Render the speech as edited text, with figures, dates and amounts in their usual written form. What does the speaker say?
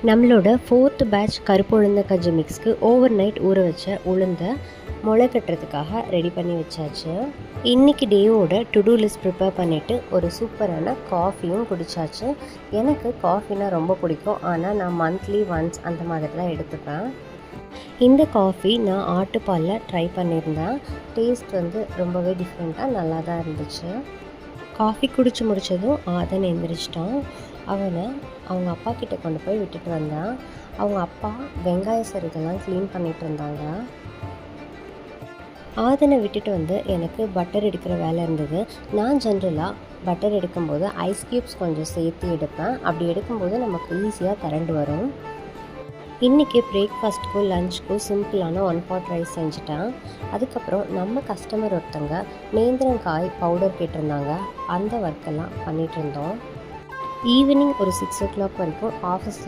நம்மளோட 4th batch கருப்பு உளுந்த கஞ்சி மிக்ஸ்க்கு ஓவர் நைட் ஊற வச்ச உளுந்த முளை கட்டுறதுக்காக ரெடி பண்ணி வச்சாச்சு. இன்றைக்கி டேயோட டு டூ லிஸ்ட் ப்ரிப்பேர் பண்ணிவிட்டு ஒரு சூப்பரான காஃபியும் குடித்தாச்சு. எனக்கு காஃபினா ரொம்ப பிடிக்கும், ஆனால் நான் மந்த்லி ஒன்ஸ் அந்த மாதிரி தான் எடுத்துப்பேன். இந்த காஃபி நான் ஆட்டுப்பாலில் ட்ரை பண்ணியிருந்தேன். டேஸ்ட் ரொம்பவே டிஃப்ரெண்ட்டாக நல்லா தான் இருந்துச்சு. காஃபி குடித்து முடித்ததும் ஆதன் எந்திரிச்சிட்டான். அவனை அவங்க அப்பா கிட்டே கொண்டு போய் விட்டுட்டு வந்தான். அவங்க அப்பா வெங்காய சரிதெல்லாம் க்ளீன் பண்ணிகிட்டு இருந்தாங்க. ஆதனை விட்டுட்டு எனக்கு பட்டர் எடுக்கிற வேலை இருந்தது. நான் ஜென்ரலாக பட்டர் எடுக்கும்போது ஐஸ் க்யூப்ஸ் கொஞ்சம் சேர்த்து எடுப்பேன். அப்படி எடுக்கும்போது நமக்கு ஈஸியாக திரண்டு வரும். இன்றைக்கி பிரேக்ஃபாஸ்ட்டுக்கும் லஞ்சுக்கும் சிம்பிளான 1 பாட் ரைஸ் செஞ்சுட்டேன். அதுக்கப்புறம் நம்ம கஸ்டமர் ஒருத்தங்க நேந்திரங்காய் பவுடர் கேட்டிருந்தாங்க. அந்த ஒர்க்கெல்லாம் பண்ணிகிட்டு இருந்தோம். ஈவினிங் ஒரு 6 o'clock வரைக்கும் ஆஃபீஸ்